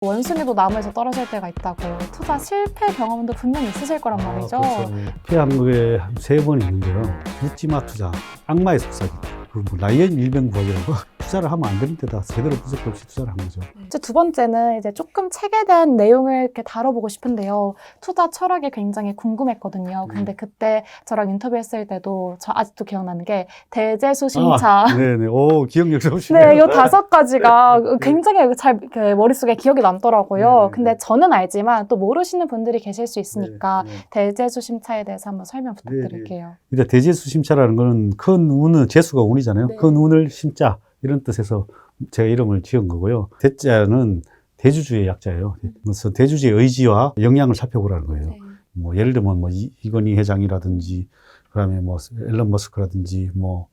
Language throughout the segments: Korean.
원순위도 나무에서 떨어질 때가 있다고 투자 실패 경험도 분명히 있으실 거란 말이죠. 그렇죠. 피한 게 한 3번 있는데요. 묻지마 투자, 악마의 속삭임. 뭐 라이언 일병구하기라고 투자를 하면 안 되는 데다 제대로 분석 없이 투자를 한 거죠. 이제 두 번째는 이제 조금 책에 대한 내용을 이렇게 다뤄보고 싶은데요. 투자 철학이 굉장히 궁금했거든요. 근데 그때 저랑 인터뷰했을 때도 저 아직도 기억나는 게 대재수심차. 네네. 오, 기억력 좋으시네요. 네, 이 5가지가 굉장히 잘 이렇게 머릿속에 기억이 남더라고요. 네. 근데 저는 알지만 또 모르시는 분들이 계실 수 있으니까 네. 대재수심차에 대해서 한번 설명 부탁드릴게요. 그러니까 대재수심차라는 거는 큰 운은 재수가 운이잖아요. 네. 큰 운을 심자 이런 뜻에서 제가 이름을 지은 거고요. 대자는 대주주의 약자예요. 그래서 대주주의 의지와 역량을 살펴보라는 거예요. 네. 뭐 예를 들면 뭐 이건희 회장이라든지 그다음에 뭐 앨런 머스크라든지 뭐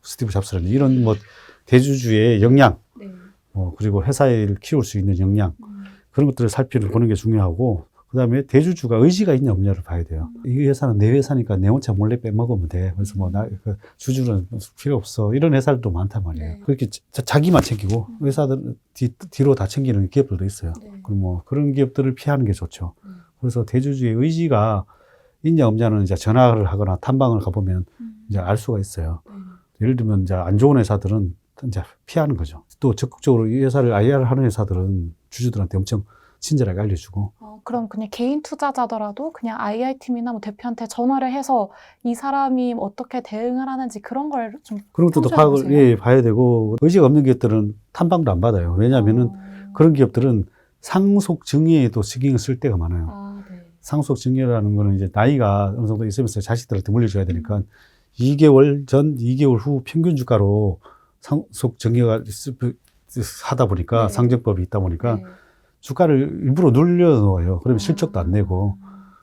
스티브 잡스라든지 이런 뭐 대주주의 역량, 네. 그리고 회사를 키울 수 있는 역량 그런 것들을 살펴보는 게 중요하고. 그다음에 대주주가 의지가 있냐 없냐를 봐야 돼요. 이 회사는 내 회사니까 내 혼자 몰래 빼먹으면 돼. 그래서 뭐 주주는 필요 없어. 이런 회사들도 많단 말이에요. 네. 그렇게 자기만 챙기고 회사들 뒤로 다 챙기는 기업들도 있어요. 네. 그럼 뭐 그런 기업들을 피하는 게 좋죠. 그래서 대주주의 의지가 있냐 없냐는 이제 전화를 하거나 탐방을 가보면 이제 알 수가 있어요. 예를 들면 이제 안 좋은 회사들은 이제 피하는 거죠. 또 적극적으로 이 회사를 IR 하는 회사들은 주주들한테 엄청 친절하게 알려주고. 그럼 그냥 개인 투자자더라도 그냥 IR팀이나 뭐 대표한테 전화를 해서 이 사람이 어떻게 대응을 하는지 그런 걸 좀 그런 것도 파악을 봐야 되고, 의지가 없는 기업들은 탐방도 안 받아요. 왜냐하면은 그런 기업들은 상속 증여에도 신경을 쓸 때가 많아요. 네. 상속 증여라는 거는 이제 나이가 어느 정도 있으면서 자식들한테 물려줘야 되니까 2개월 전, 2개월 후 평균 주가로 상속 증여가 하다 보니까 네. 상정법이 있다 보니까 네. 주가를 일부러 눌려놓아요. 그러면 실적도 안 내고,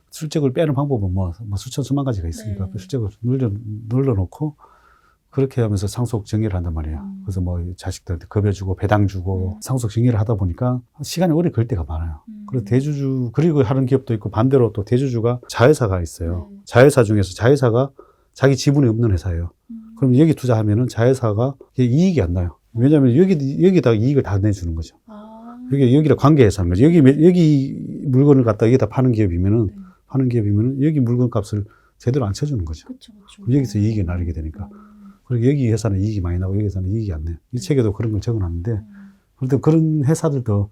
실적을 빼는 방법은 뭐 수천 수만 가지가 있으니까 네. 그 실적을 눌러놓고 그렇게 하면서 상속 증여를 한단 말이에요. 그래서 뭐 자식들한테 급여 주고 배당 주고 상속 증여를 하다 보니까 시간이 오래 걸릴 때가 많아요. 그리고 대주주, 그리고 하는 기업도 있고 반대로 또 대주주가 자회사가 있어요. 자회사 중에서 자회사가 자기 지분이 없는 회사예요. 그럼 여기 투자하면은 자회사가 이익이 안 나요. 왜냐하면 여기다가 이익을 다 내주는 거죠. 여기랑 관계해서 하는 거죠. 여기 물건을 갖다 여기다 파는 기업이면은, 여기 물건 값을 제대로 안 쳐주는 거죠. 그쵸. 여기서 이익이 나게 되니까. 그리고 여기 회사는 이익이 많이 나고 여기 회사는 이익이 안 나요. 이 책에도 그런 걸 적어놨는데, 그런데 그런 회사들도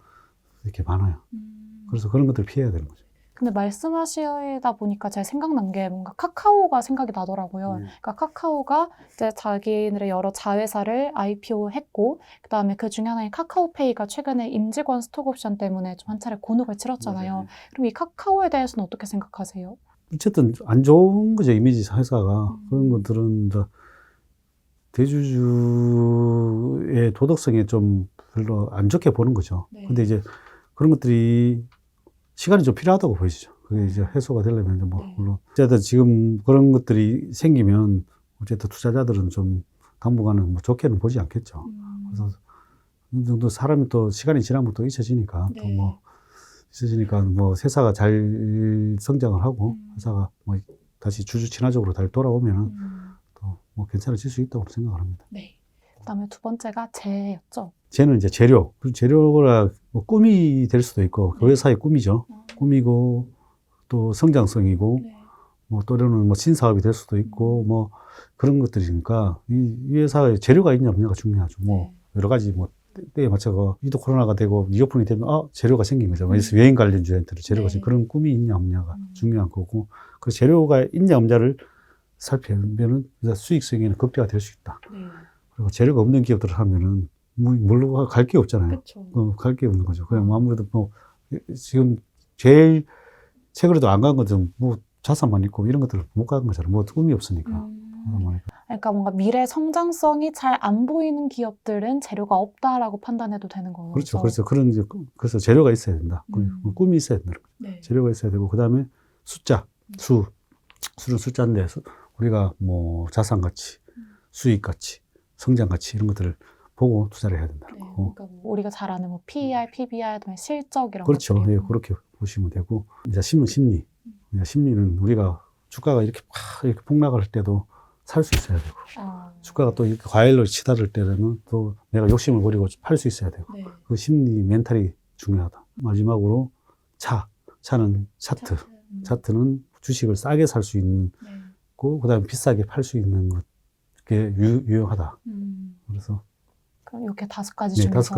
이렇게 많아요. 그래서 그런 것들을 피해야 되는 거죠. 근데 말씀하시다 보니까 제가 생각난 게 뭔가 카카오가 생각이 나더라고요. 그러니까 카카오가 이제 자기네의 여러 자회사를 IPO 했고, 그 다음에 그 중에 하나인 카카오페이가 최근에 임직원 스톡옵션 때문에 좀 한 차례 곤혹을 치렀잖아요. 맞아요. 그럼 이 카카오에 대해서는 어떻게 생각하세요? 어쨌든 안 좋은 거죠, 이미지 회사가. 그런 것들은 대주주의 도덕성에 좀 별로 안 좋게 보는 거죠. 네. 근데 이제 그런 것들이 시간이 좀 필요하다고 보이시죠. 그게 이제 해소가 되려면 뭐, 물론. 어쨌든 지금 그런 것들이 생기면 어쨌든 투자자들은 좀 당분간은 뭐 좋게는 보지 않겠죠. 그래서 어느 정도 사람이 또 시간이 지나면 또 잊혀지니까, 또 뭐, 있어지니까 뭐 회사가 잘 성장을 하고 회사가 뭐 다시 주주 친화적으로 잘 돌아오면은 또 뭐 괜찮아질 수 있다고 생각을 합니다. 네. 그다음에 두 번째가 재였죠. 재는 이제 재료. 그 재료가 뭐 꿈이 될 수도 있고 그 회사의 꿈이죠. 꿈이고 또 성장성이고 뭐 또는 뭐 신사업이 될 수도 있고 뭐 그런 것들이니까 이 회사의 재료가 있냐 없냐가 중요하죠. 뭐 여러 가지 뭐 때에 맞춰서 이도 코로나가 되고 이어폰이 되면 재료가 생긴 거죠. 그래서 여행 관련주한테는 재료가 생긴 그런 꿈이 있냐 없냐가 중요한 거고 그 재료가 있냐 없냐를 살펴보면은 수익성에는 극대화 될 수 있다. 그리고 재료가 없는 기업들을 하면은 뭘로 갈 게 없잖아요. 갈 게 없는 거죠. 그냥 아무래도 뭐 지금 제일 최근에도 안 간 것은 뭐 자산만 있고 이런 것들을 못 간 거잖아요. 뭐 꿈이 없으니까. 그러니까 뭔가 미래 성장성이 잘 안 보이는 기업들은 재료가 없다라고 판단해도 되는 거죠. 그렇죠. 그래서 재료가 있어야 된다. 꿈이 있어야 된다. 재료가 있어야 되고 그다음에 수는 숫자인데 우리가 뭐 자산 가치, 수익 가치, 성장 가치 이런 것들을 보고 투자를 해야 된다는 거고. 그러니까 뭐 우리가 잘 아는 뭐 PER, PBR, 실적 이런 그렇죠. 것들이. 예, 그렇게 보시면 되고 이제 심리. 심리는 우리가 주가가 이렇게 폭락을 할 때도 살 수 있어야 되고 주가가 또 이렇게 과열로 치달을 때는 또 내가 욕심을 부리고 팔 수 있어야 되고 그 심리 멘탈이 중요하다. 마지막으로 차는 차트. 차트는 주식을 싸게 살 수 있는 거, 그다음에 비싸게 팔 수 있는 것, 그게 유용하다. 그래서 그럼 이렇게 5가지 네, 중에서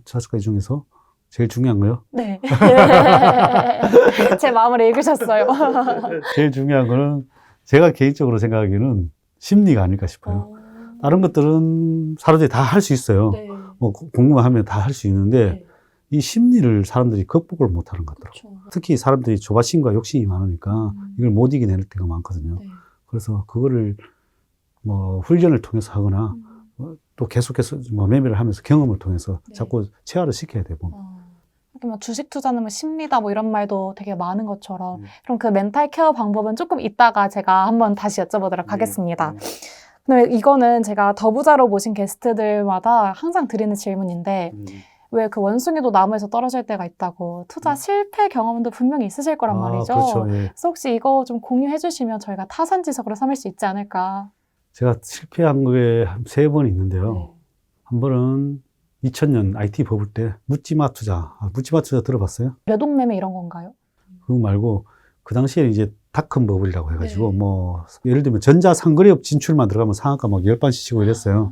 5가지 중에서 제일 중요한 거요. 네. 제 마음을 읽으셨어요. 제일 중요한 거는 제가 개인적으로 생각하기에는 심리가 아닐까 싶어요. 다른 것들은 사람들이 다 할 수 있어요. 네. 뭐 궁금하면 다 할 수 있는데 네. 이 심리를 사람들이 극복을 못 하는 것 같더라고요. 그렇죠. 특히 사람들이 조바심과 욕심이 많으니까 이걸 못 이겨낼 때가 많거든요. 네. 그래서 그거를 뭐 훈련을 통해서 하거나 또 계속해서 뭐 매매를 하면서 경험을 통해서 네. 자꾸 체화를 시켜야 되고. 이렇게 뭐 주식 투자는 뭐 심리다 뭐 이런 말도 되게 많은 것처럼 그럼 그 멘탈 케어 방법은 조금 이따가 제가 한번 다시 여쭤보도록 하겠습니다. 근데 이거는 제가 더부자로 모신 게스트들마다 항상 드리는 질문인데 왜 그 원숭이도 나무에서 떨어질 때가 있다고 투자 실패 경험도 분명히 있으실 거란 말이죠. 그렇죠. 예. 그래서 혹시 이거 좀 공유해 주시면 저희가 타산지석으로 삼을 수 있지 않을까. 제가 실패한 게 한 3번 있는데요. 네. 한 번은 2000년 IT 버블 때 묻지마 투자. 묻지마 투자 들어봤어요? 매동매매 이런 건가요? 그거 말고 그 당시에 이제 닷컴 버블이라고 해가지고 네. 뭐 예를 들면 전자상거래업 진출만 들어가면 상한가 막 10반씩 치고 이랬어요.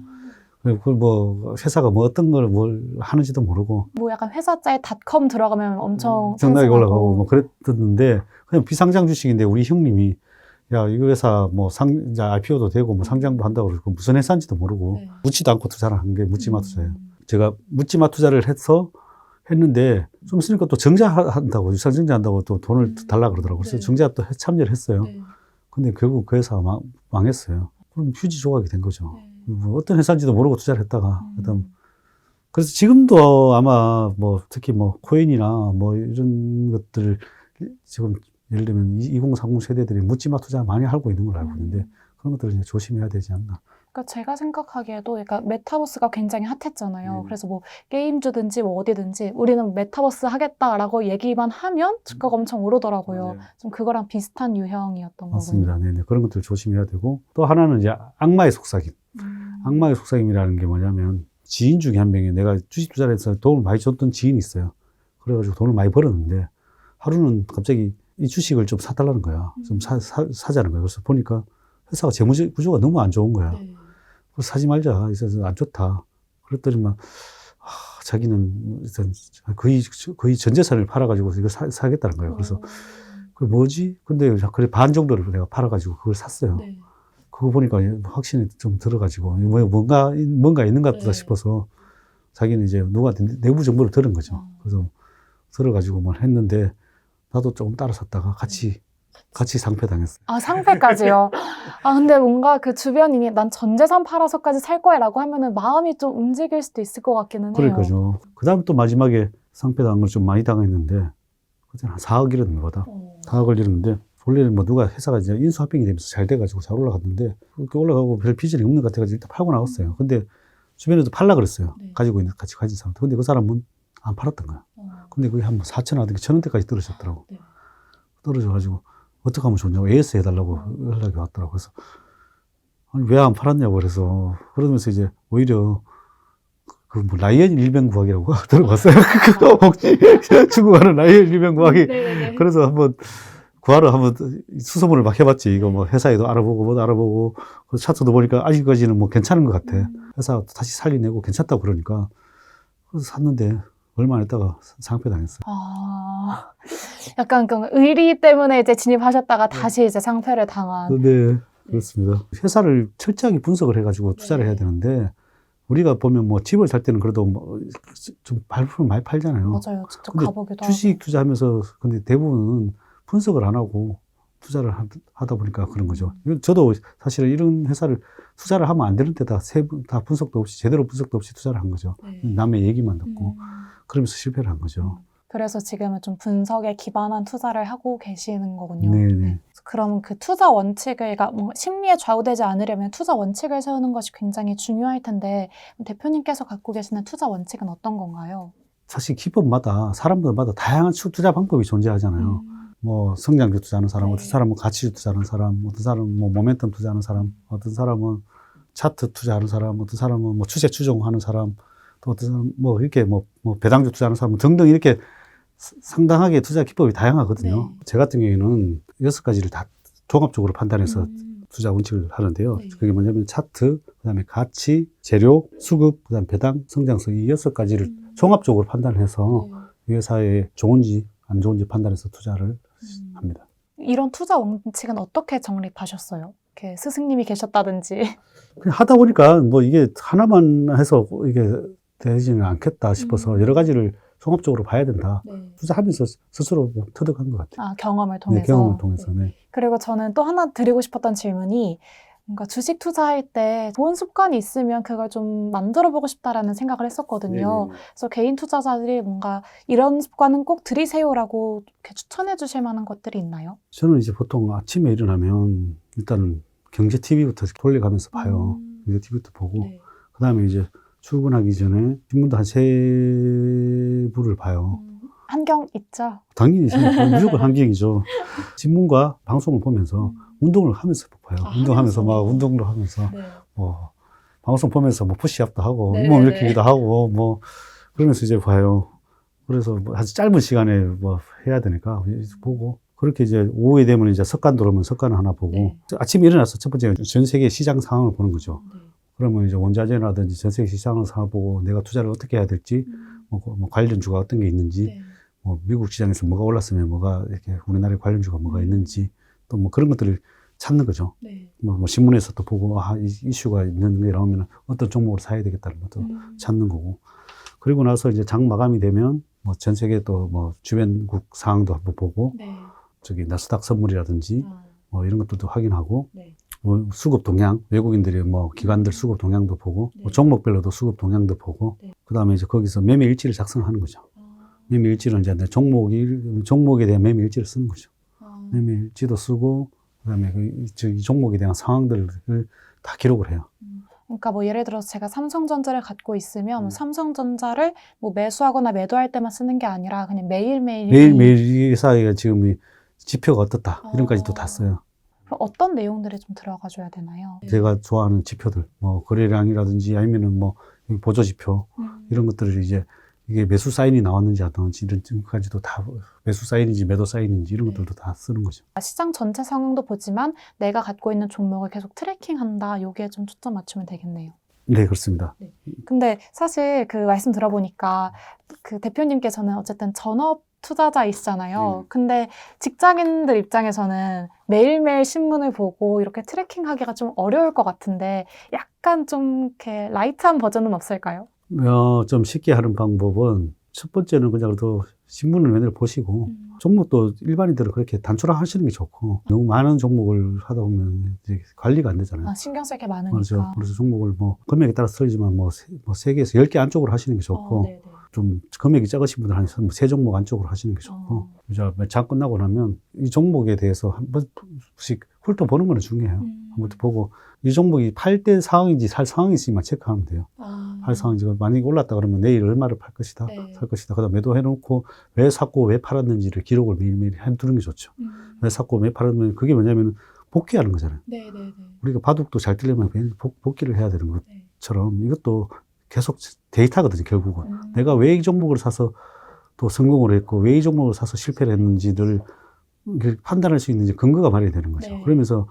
그걸 뭐 회사가 뭐 어떤 걸 뭘 하는지도 모르고 뭐 약간 회사자에 닷컴 들어가면 엄청 정락이 상승하고. 올라가고 뭐 그랬었는데 그냥 비상장 주식인데 우리 형님이 야 이거 회사 뭐 이제 IPO도 되고 뭐 상장도 한다고 그러고 무슨 회사인지도 모르고 네. 묻지도 않고 투자를 한 게 묻지마 투자예요. 제가 묻지마 투자를 했는데 좀 있으니까 또 정자한다고 유상증자 한다고 또 돈을 달라 그러더라고요. 그래서 네. 정자 또 참여를 했어요. 네. 근데 결국 그 회사가 망했어요. 그럼 휴지 조각이 된 거죠. 네. 뭐 어떤 회사인지도 모르고 투자를 했다가 그래서 지금도 아마 뭐 특히 뭐 코인이나 뭐 이런 것들 지금 예를 들면 2030 세대들이 묻지마 투자 많이 하고 있는 걸로 알고 있는데 그런 것들을 이제 조심해야 되지 않나. 그러니까 제가 생각하기에도 그러니까 메타버스가 굉장히 핫했잖아요. 그래서 뭐 게임주든지 뭐 어디든지 우리는 메타버스 하겠다라고 얘기만 하면 주가가 엄청 오르더라고요. 맞아요. 좀 그거랑 비슷한 유형이었던 맞습니다. 거군요. 네네. 그런 것들 조심해야 되고 또 하나는 이제 악마의 속삭임. 악마의 속삭임이라는 게 뭐냐면 지인 중에 한 명이 내가 주식 투자를 해서 돈을 많이 줬던 지인이 있어요. 그래가지고 돈을 많이 벌었는데 하루는 갑자기 이 주식을 좀 사달라는 거야. 좀 사자는 거야. 그래서 보니까 회사가 재무 구조가 너무 안 좋은 거야. 네. 그래서 사지 말자. 그래서 안 좋다. 그랬더니만 자기는 일단 거의 전 재산을 팔아가지고 이거 사겠다는 거예요. 그래서 그 뭐지? 근데 그래 반 정도를 내가 팔아가지고 그걸 샀어요. 네. 그거 보니까 확신이 좀 들어가지고 뭔가 있는 것 같다 네. 싶어서 자기는 이제 누구한테 내부 정보를 들은 거죠. 그래서 들어가지고 뭘 했는데 나도 조금 따라 샀다가 같이 상폐당했어요. 아, 상패까지요. 아, 근데 뭔가 그 주변인이 난 전 재산 팔아서까지 살 거야 라고 하면은 마음이 좀 움직일 수도 있을 것 같기는 해요. 그러니까요. 그 다음 또 마지막에 상폐당한 걸 좀 많이 당했는데 그때는 한 4억 잃었는 거다. 4억을 잃었는데 원래는 뭐 누가 회사가 이제 인수합병이 되면서 잘 돼가지고 잘 올라갔는데 그렇게 올라가고 별 비전이 없는 것 같아가지고 일단 팔고 나왔어요. 근데 주변에도 팔라 그랬어요. 네. 같이 가진 사람들. 근데 그 사람은 안 팔았던 거야. 근데 그게 한 4,000원, 1,000원대까지 떨어졌더라고. 네. 떨어져가지고 어떻게 하면 좋냐고 AS 해달라고 연락이 왔더라고. 그래서 아니 왜 안 팔았냐고 그래서 그러면서 이제 오히려 그 뭐 라이언 일병구하기라고 들어봤어요. 혹시 중국어는 라이언 일병구하기. 네네네. 그래서 한번 구하러 한번 수소문을 막 해봤지. 이거 뭐 회사에도 알아보고 뭐 알아보고 그래서 차트도 보니까 아직까지는 뭐 괜찮은 것 같아. 회사가 다시 살리내고 괜찮다고 그러니까 그래서 샀는데 얼마 안 있다가 상폐당했어요. 아, 약간 그 의리 때문에 이제 진입하셨다가 다시 이제 상패를 당한. 네, 그렇습니다. 회사를 철저하게 분석을 해가지고 투자를 해야 되는데 우리가 보면 뭐 집을 살 때는 그래도 뭐 좀 발품을 많이 팔잖아요. 맞아요. 직접 근데 가보기도 주식 하고. 투자하면서 근데 대부분은 분석을 안 하고 투자를 하다 보니까 그런 거죠. 저도 사실은 이런 회사를 투자를 하면 안 되는 데다 다 분석도 없이 제대로 분석도 없이 투자를 한 거죠. 네. 남의 얘기만 듣고 그러면서 실패를 한 거죠. 그래서 지금은 좀 분석에 기반한 투자를 하고 계시는 거군요. 네네. 그럼 그 투자 원칙을, 그러니까 뭐 심리에 좌우되지 않으려면 투자 원칙을 세우는 것이 굉장히 중요할 텐데 대표님께서 갖고 계시는 투자 원칙은 어떤 건가요? 사실 기법마다 사람들마다 다양한 투자 방법이 존재하잖아요. 뭐 성장주 투자하는 사람, 네. 어떤 사람은 가치주 투자하는 사람, 어떤 사람은 뭐 모멘텀 투자하는 사람, 어떤 사람은 차트 투자하는 사람, 어떤 사람은 뭐 추세 추종하는 사람, 또 어떤 사람 뭐 이렇게 뭐 배당주 투자하는 사람 등등 이렇게 상당하게 투자 기법이 다양하거든요. 네. 제 같은 경우에는 6가지를 다 종합적으로 판단해서 투자 원칙을 하는데요. 네. 그게 뭐냐면 차트, 그다음에 가치, 재료, 수급, 그다음 배당, 성장성 이 6가지를 종합적으로 판단해서 이 회사에 좋은지 안 좋은지 판단해서 투자를 합니다. 이런 투자 원칙은 어떻게 정립하셨어요? 이렇게 스승님이 계셨다든지. 그냥 하다 보니까 뭐 이게 하나만 해서 이게 되지는 않겠다 싶어서 여러 가지를 종합적으로 봐야 된다. 네. 투자하면서 스스로 뭐 터득한 것 같아요. 아, 경험을 통해서. 네, 경험을 통해서. 네. 그리고 저는 또 하나 드리고 싶었던 질문이 뭔가 주식 투자할 때 좋은 습관이 있으면 그걸 좀 만들어 보고 싶다라는 생각을 했었거든요. 네네. 그래서 개인 투자자들이 뭔가 이런 습관은 꼭 들이세요라고 이렇게 추천해 주실 만한 것들이 있나요? 저는 이제 보통 아침에 일어나면 일단은 경제 TV부터 돌려가면서 봐요. 경제 TV부터 보고 네. 그 다음에 이제 출근하기 전에 신문도 한 3부를 봐요. 한경 있죠? 당연히 저는 무조건 환경이죠. 신문과 방송을 보면서 운동을 하면서 봐요. 아, 운동하면서 하면서. 막 운동도 하면서 네. 뭐 방송 보면서 뭐 푸시업도 하고 네네네. 잇몸 일으키기도 하고 뭐 그러면서 이제 봐요. 그래서 뭐 아주 짧은 시간에 뭐 해야 되니까 보고 그렇게 이제 오후에 되면 이제 석간 들어오면 석간을 하나 보고 네. 아침에 일어나서 첫 번째 전 세계 시장 상황을 보는 거죠. 네. 그러면 이제 원자재라든지 전 세계 시장 상황을 보고 내가 투자를 어떻게 해야 될지 뭐 관련주가 어떤 게 있는지 네. 뭐 미국 시장에서 뭐가 올랐으면 뭐가 이렇게 우리나라의 관련주가 뭐가 있는지 또 뭐 그런 것들을 찾는 거죠. 네. 뭐 신문에서 또 보고 이 이슈가 있는 게 나오면 어떤 종목을 사야 되겠다는 것도 찾는 거고 그리고 나서 이제 장 마감이 되면 뭐 전 세계 또 뭐 주변국 상황도 한번 보고 네. 저기 나스닥 선물이라든지 뭐 이런 것들도 확인하고 네. 뭐 수급 동향 외국인들이 뭐 기관들 수급 동향도 보고 네. 뭐 종목별로도 수급 동향도 보고 네. 그다음에 이제 거기서 매매 일지를 작성하는 거죠. 매매 일지는 이제 종목에 대한 매매 일지를 쓰는 거죠. 매매 일지도 쓰고 그다음에 이 종목에 대한 상황들을 다 기록을 해요. 그러니까 뭐 예를 들어서 제가 삼성전자를 갖고 있으면 삼성전자를 뭐 매수하거나 매도할 때만 쓰는 게 아니라 그냥 매일매일 매일매일 이 회사가 지금 이 지표가 어떻다 이런 까지도 다 써요. 그럼 어떤 내용들이 좀 들어가 줘야 되나요? 제가 좋아하는 지표들 뭐 거래량이라든지 아니면은 뭐 보조 지표 이런 것들을 이제 이게 매수 사인이 나왔는지 안 나왔는지 이런 것까지도 다 매수 사인인지 매도 사인인지 이런 것들도 다 쓰는 거죠. 시장 전체 상황도 보지만 내가 갖고 있는 종목을 계속 트래킹한다. 여기에 좀 초점 맞추면 되겠네요. 네, 그렇습니다. 네. 근데 사실 그 말씀 들어보니까 그 대표님께서는 어쨌든 전업 투자자이시잖아요. 근데 직장인들 입장에서는 매일매일 신문을 보고 이렇게 트래킹하기가 좀 어려울 것 같은데 약간 좀 이렇게 라이트한 버전은 없을까요? 좀 쉽게 하는 방법은 첫 번째는 그냥 또 신문을 맨날 보시고 종목도 일반인들은 그렇게 단순화하시는 게 좋고 너무 많은 종목을 하다 보면 이제 관리가 안 되잖아요. 아, 신경 쓸 게 많으니까. 맞죠. 그래서 종목을 뭐 금액에 따라서 틀리지만 뭐 3개에서 10개 안쪽으로 하시는 게 좋고 네네. 좀 금액이 작으신 분들 한 3종목 안쪽으로 하시는 게 좋고 이제 장 끝나고 나면 이 종목에 대해서 한 번씩 훑어보는 거는 중요해요. 한 번도 보고 이 종목이 팔 때 상황인지 살 상황인지만 체크하면 돼요. 팔 상황인지 만약에 올랐다 그러면 내일 얼마를 팔 것이다, 네. 살 것이다. 그다음 매도해놓고 왜 샀고 왜 팔았는지를 기록을 매일매일 해두는 게 좋죠. 왜 샀고 왜 팔았는지 그게 뭐냐면 복귀하는 거잖아요. 네네네. 우리가 바둑도 잘 뜨려면 복귀를 해야 되는 것처럼 이것도 계속 데이터거든요, 결국은. 내가 왜 이 종목을 사서 또 성공을 했고, 왜 이 종목을 사서 실패를 했는지를 판단할 수 있는지 근거가 마련이 되는 거죠. 네. 그러면서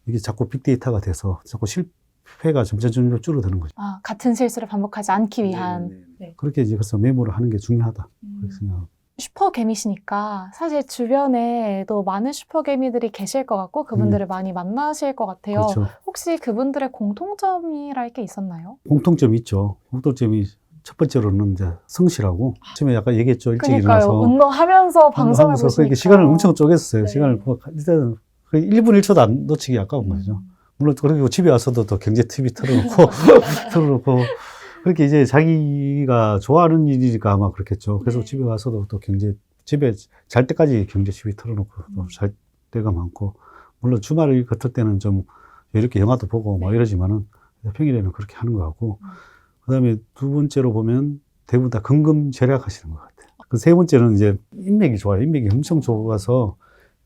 이게 자꾸 빅데이터가 돼서 자꾸 실패가 점점 줄어드는 거죠. 아, 같은 실수를 반복하지 않기 위한. 네. 그렇게 이제 그래서 메모를 하는 게 중요하다. 그렇게 생각합니다. 슈퍼개미시니까 사실 주변에도 많은 슈퍼개미들이 계실 것 같고 그분들을 많이 만나실 것 같아요. 그렇죠. 혹시 그분들의 공통점이랄 게 있었나요? 공통점이 있죠. 공통점이 첫 번째로는 이제 성실하고 처음에 약간 얘기했죠. 일찍 그러니까요. 일어나서 운동하면서 방송을 하면서 보시니까. 그러니까 시간을 엄청 쪼갰어요. 네. 시간을 일단 1분 1초도 안 놓치기 아까운 거죠. 물론 그리고 집에 와서도 또 경제 TV 틀어놓고 그렇게 이제 자기가 좋아하는 일이니까 아마 그렇겠죠. 그래서 네. 집에 와서도 또 집에 잘 때까지 경제 TV 틀어놓고 또 잘 때가 많고 물론 주말을 같을 때는 좀 이렇게 영화도 보고 뭐 이러지만은 평일에는 그렇게 하는 것 같고 그다음에 두 번째로 보면 대부분 다 근금 절약하시는 것 같아요. 그 세 번째는 이제 인맥이 좋아요. 인맥이 엄청 좋아서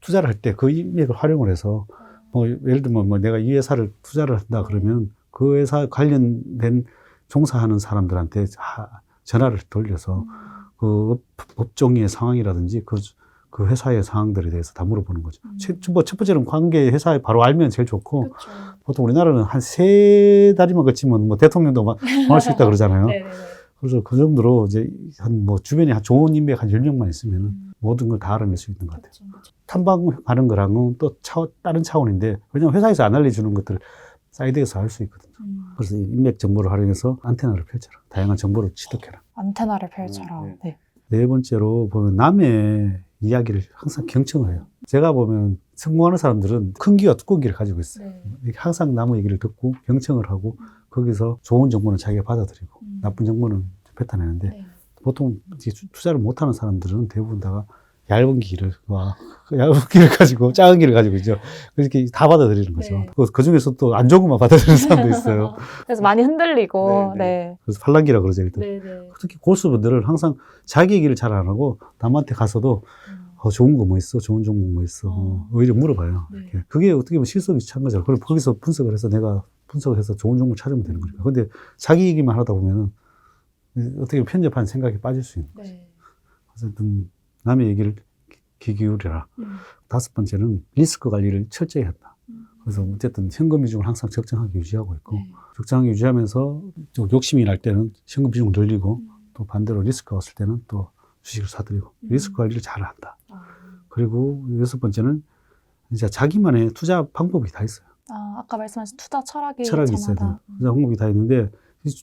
투자를 할 때 그 인맥을 활용을 해서 뭐 예를 들면 뭐 내가 이 회사를 투자를 한다 그러면 그 회사 관련된 종사하는 사람들한테 전화를 돌려서 그 업종의 상황이라든지 그 회사의 상황들에 대해서 다 물어보는 거죠. 첫 번째는 관계 회사에 바로 알면 제일 좋고, 그쵸. 보통 우리나라는 한 3다리만 거치면 뭐 대통령도 만날 수 있다 그러잖아요. 네네네. 그래서 그 정도로 이제 주변에 좋은 인맥 한 10명만 있으면 모든 걸 다 알아낼 수 있는 것 같아요. 그쵸. 탐방하는 거랑은 또 다른 차원인데, 왜냐면 회사에서 안 알려주는 것들을 사이드에서 알 수 있거든요. 그래서 이 인맥 정보를 활용해서 안테나를 펼쳐라. 다양한 정보를 취득해라. 안테나를 펼쳐라. 네. 네 번째로 보면 남의 이야기를 항상 경청을 해요. 제가 보면 성공하는 사람들은 큰 귀와 두꺼운 귀를 가지고 있어요. 네. 항상 남의 얘기를 듣고 경청을 하고 거기서 좋은 정보는 자기가 받아들이고 나쁜 정보는 뱉어내는데 네. 보통 보통 투자를 못하는 사람들은 대부분 다 얇은 귀를 가지고 작은 귀를 가지고 있죠. 그렇게 다 받아들이는 거죠. 네. 그 중에서 또 안 좋은 것만 받아들이는 사람도 있어요. 그래서 많이 흔들리고. 네, 네. 그래서 팔랑귀라 그러죠. 일단. 네네. 특히 고수분들은 항상 자기 얘기를 잘 안 하고 남한테 가서도 좋은 거 뭐 있어? 좋은 종목 뭐 있어? 오히려 물어봐요. 네. 이렇게. 그게 어떻게 보면 실속이 찬 거죠. 그럼 거기서 분석을 해서 내가 분석을 해서 좋은 종목 찾으면 되는 거니까. 근데 자기 얘기만 하다 보면은 어떻게 보면 편협한 생각에 빠질 수 있는 거죠. 네. 어쨌든 남의 얘기를 귀 기울여라. 다섯 번째는 리스크 관리를 철저히 한다. 그래서 어쨌든 현금 비중을 항상 적정하게 유지하고 있고, 네. 적정하게 유지하면서 좀 욕심이 날 때는 현금 비중을 늘리고, 또 반대로 리스크가 왔을 때는 또 주식을 사들이고, 리스크 관리를 잘 한다. 그리고 여섯 번째는 이제 자기만의 투자 방법이 다 있어요. 아까 말씀하신 투자 철학이 있어야 돼요. 투자 방법이 다 있는데,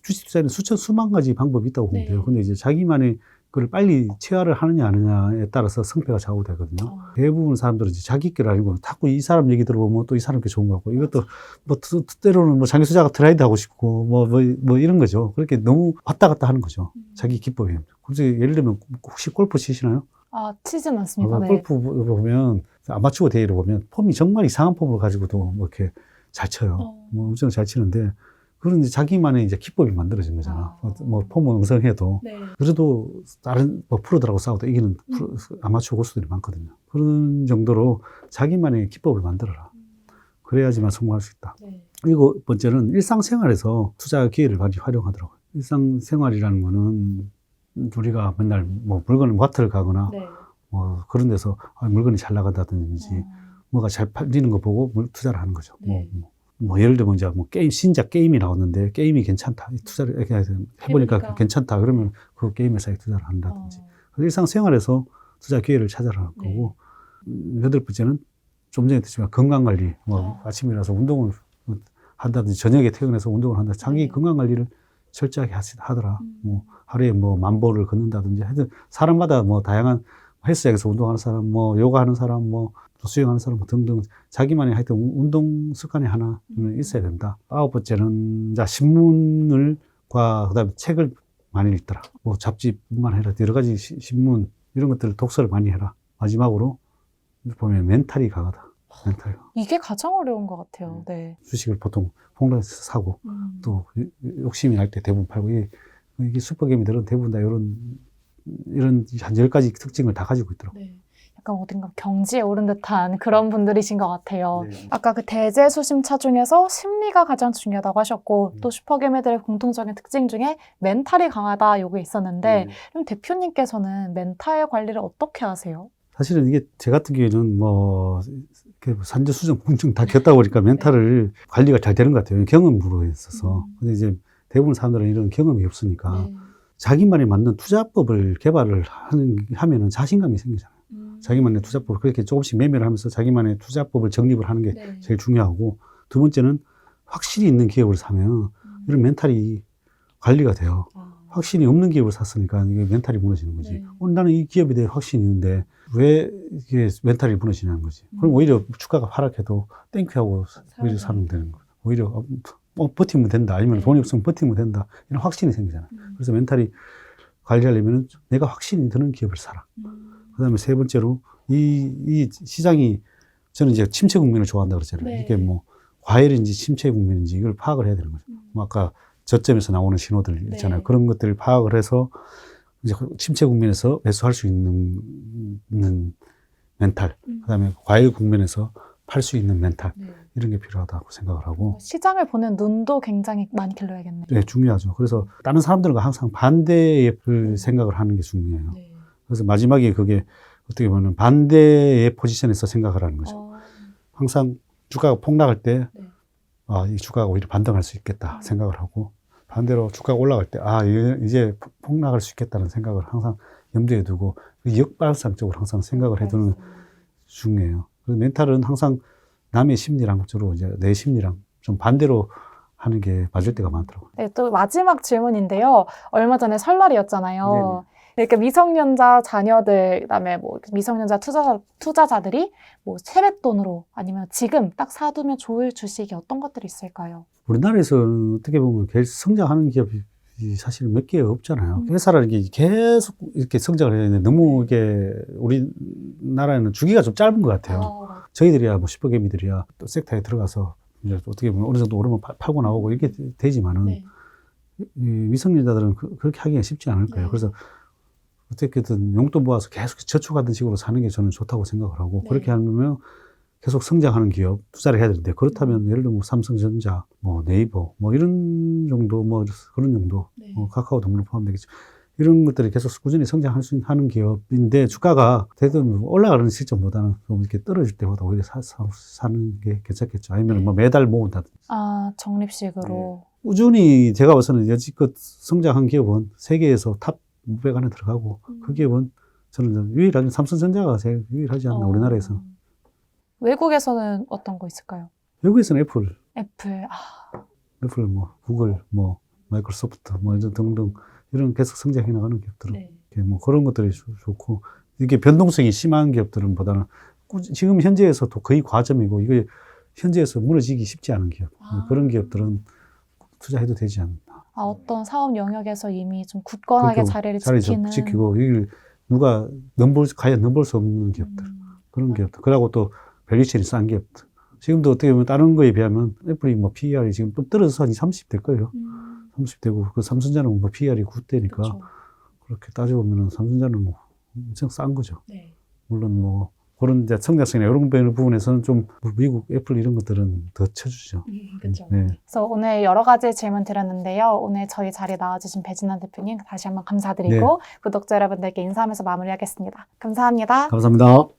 주식 투자에는 수만 가지 방법이 있다고 보면 네. 돼요. 근데 이제 자기만의 그걸 빨리 체화를 하느냐 안 하느냐에 따라서 성패가 좌우되거든요. 대부분 사람들은 이제 자기 길 알고 자꾸 이 사람 얘기 들어보면 또 이 사람 게 좋은 거 같고, 이것도 뭐 때로는 뭐 장기 투자가 트레이드 하고 싶고 뭐 이런 거죠. 그렇게 너무 왔다 갔다 하는 거죠. 자기 기법이. 그래서 예를 들면 혹시 골프 치시나요? 치진 않습니다. 네. 골프 보면 아마추어 대회를 보면 폼이 정말 이상한 폼을 가지고도 뭐 이렇게 잘 쳐요. 뭐 엄청 잘 치는데, 그런 이제 자기만의 이제 기법이 만들어진 거잖아. 뭐 폼은 응성해도. 네. 그래도 다른 뭐 프로들하고 싸워도 이기는 아마추어 고수들이 많거든요. 그런 정도로 자기만의 기법을 만들어라. 그래야지만 성공할 수 있다. 네. 일곱 번째는 일상생활에서 투자 기회를 많이 활용하더라고요. 일상생활이라는 거는 우리가 맨날 뭐 물건을 마트를 가거나 네. 뭐 그런 데서 물건이 잘 나간다든지 뭐가 잘 팔리는 거 보고 투자를 하는 거죠. 네. 뭐 예를 들면 이제 뭐 신작 게임이 나왔는데 게임이 괜찮다. 투자를 이렇게 해보니까 괜찮다. 그러면 그 게임 회사에 투자를 한다든지. 일상생활에서 투자 기회를 찾아라 거고. 여덟 번째는 좀 전에 했지만 건강관리. 뭐 아침에 일어나서 운동을 한다든지 저녁에 퇴근해서 운동을 한다. 자기 건강관리를 철저하게 하더라. 뭐 하루에 뭐 1000보를 걷는다든지. 하여튼 사람마다 뭐 다양한 헬스장에서 운동하는 사람, 뭐 요가하는 사람, 뭐 수영하는 사람 등등 자기만의 하여튼 운동 습관이 하나 있어야 된다. 아홉 번째는 신문과 그다음에 책을 많이 읽더라. 뭐 잡지뿐만 아니라 여러 가지 신문 이런 것들을 독서를 많이 해라. 마지막으로 보면 멘탈이 강하다. 멘탈. 이게 가장 어려운 것 같아요. 네. 주식을 보통 폭락해서 사고 또 욕심이 날 때 대부분 팔고 이게 슈퍼개미들은 대부분 다 이런 한 10가지 특징을 다 가지고 있더라고요. 네. 약간 어딘가 경지에 오른 듯한 그런 분들이신 것 같아요. 네. 아까 그 대재수심차 중에서 심리가 가장 중요하다고 하셨고 또 슈퍼개미들의 공통적인 특징 중에 멘탈이 강하다 요게 있었는데 그럼 대표님께서는 멘탈 관리를 어떻게 하세요? 사실은 이게 제 같은 경우에는 뭐 산전수전 공증 다 겪다 보니까 멘탈을 관리가 잘 되는 것 같아요. 경험으로 있어서. 근데 이제 대부분 사람들은 이런 경험이 없으니까 자기만이 맞는 투자법을 개발을 하면은 자신감이 생기잖아요. 자기만의 투자법을 그렇게 조금씩 매매를 하면서 자기만의 투자법을 정립을 하는 게 제일 중요하고, 두 번째는 확실히 있는 기업을 사면 이런 멘탈이 관리가 돼요. 확신이 없는 기업을 샀으니까 이게 멘탈이 무너지는 거지. 나는 이 기업에 대해 확신이 있는데 왜 이게 멘탈이 무너지냐는 거지. 그럼 오히려 주가가 하락해도 땡큐하고 오히려 사면 되는 거예요. 오히려 버티면 된다. 아니면 돈이 없으면 버티면 된다. 이런 확신이 생기잖아요. 그래서 멘탈이 관리하려면 내가 확신이 드는 기업을 사라. 그 다음에 세 번째로 이 시장이 저는 이제 침체 국면을 좋아한다 그랬잖아요. 이게 뭐 과열인지 침체 국면인지 이걸 파악을 해야 되는 거죠. 뭐 아까 저점에서 나오는 신호들 있잖아요. 그런 것들을 파악을 해서 이제 침체 국면에서 매수할 수 있는 멘탈, 그다음에 과열 국면에서 팔 수 있는 멘탈 네. 이런 게 필요하다고 생각을 하고 시장을 보는 눈도 굉장히 많이 길러야겠네요. 네, 중요하죠. 그래서 다른 사람들과 항상 반대의 생각을 하는 게 중요해요. 네. 그래서 마지막에 그게 어떻게 보면 반대의 포지션에서 생각을 하는 거죠. 항상 주가가 폭락할 때 네. 이 주가가 오히려 반등할 수 있겠다 생각을 하고 반대로 주가가 올라갈 때 이제 폭락할 수 있겠다는 생각을 항상 염두에 두고 역발상적으로 항상 생각을 해두는 게 중요해요. 그래서 멘탈은 항상 남의 심리랑 주로 이제 내 심리랑 좀 반대로 하는 게 맞을 때가 많더라고요. 네, 또 마지막 질문인데요. 얼마 전에 설날이었잖아요. 네네. 이렇게 미성년자 자녀들, 그다음에 뭐 미성년자 투자자들이 뭐 세뱃돈으로 아니면 지금 딱 사두면 좋을 주식이 어떤 것들이 있을까요? 우리나라에서는 어떻게 보면 계속 성장하는 기업이 사실 몇 개 없잖아요. 회사라는 게 계속 이렇게 성장을 해야 되는데 너무 이게 우리나라에는 주기가 좀 짧은 것 같아요. 저희들이야 뭐 슈퍼개미들이야 또 섹터에 들어가서 이제 어떻게 보면 어느 정도 오르면 팔고 나오고 이렇게 되지만은 네. 이 미성년자들은 그렇게 하기가 쉽지 않을 거예요. 네. 그래서 어떻게든 용돈 모아서 계속 저축하던 식으로 사는 게 저는 좋다고 생각을 하고 네. 그렇게 하면 계속 성장하는 기업 투자를 해야 되는데 그렇다면 예를 들면 뭐 삼성전자, 뭐 네이버, 뭐 이런 정도 뭐 그런 정도, 네. 카카오도 물론 포함되겠죠. 이런 것들이 계속 꾸준히 성장할 수 있는 기업인데 주가가 대부분 올라가는 시점보다는 좀 이렇게 떨어질 때보다 오히려 사는 게 괜찮겠죠. 아니면 뭐 매달 모은다든지. 적립식으로. 꾸준히 제가 봐서는 여지껏 성장한 기업은 세계에서 탑 500 안에 들어가고 그 기업은 저는 유일하게 삼성전자가 제일 유일하지 않나 우리나라에서. 외국에서는 어떤 거 있을까요? 외국에서는 애플, 애플, 뭐 구글, 뭐 마이크로소프트, 뭐 이런 등등 이런 계속 성장해 나가는 기업들은 네. 뭐 그런 것들이 좋고 이게 변동성이 심한 기업들은 보다는 지금 현재에서도 거의 과점이고 이게 현재에서 무너지기 쉽지 않은 기업 그런 기업들은 투자해도 되지 않나. 어떤 사업 영역에서 이미 좀 굳건하게 자리를 지키는. 지키고 이걸 누가 과연 넘볼 수 없는 기업들 그런 기업들. 그리고 또 밸류체인이 싼 기업들. 지금도 어떻게 보면 다른 거에 비하면 애플이 뭐 PER이 지금 좀 떨어져서 한 30 될 거예요. 30 되고 그 삼성전자는 뭐 PER이 9대니까 그렇죠. 그렇게 따져보면 삼성전자는 뭐 엄청 싼 거죠. 네. 물론 뭐 그런 이제 성장성이나 이런 부분에서는 좀 미국 애플 이런 것들은 더 쳐주죠. 그렇죠. 네. 그래서 오늘 여러 가지 질문 드렸는데요. 오늘 저희 자리에 나와주신 배진환 대표님 다시 한번 감사드리고 구독자 여러분들께 인사하면서 마무리하겠습니다. 감사합니다. 감사합니다.